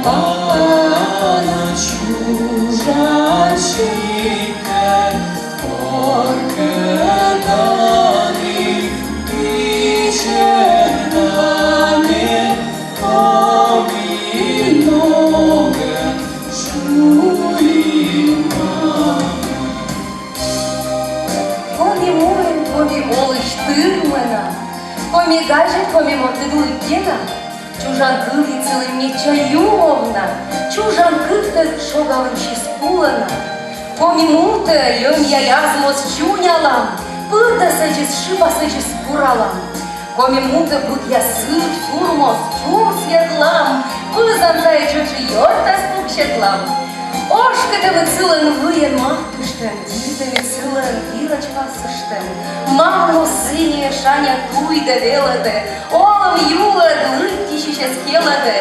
Pana čužačike, orke dani, piće dani, ovi noge čujima. Помі молиш тирмена, помі гаже, помі мотиду діна, чужанки ліцили мені чаювна, чужанки те шогалим ще спулена. Помі муте, йом я язмос чунялам, пита сече шипа сече спуралам. Помі муте будь я сир, чурмос, чур світлам, пизам зайчучи йорта спукщетлам. Ошкатами цилен виєн матуштем, дітами цилен вірочка сиштем. Мамо синіє шаня туйде велете, олом юле длиттіші ще скелете.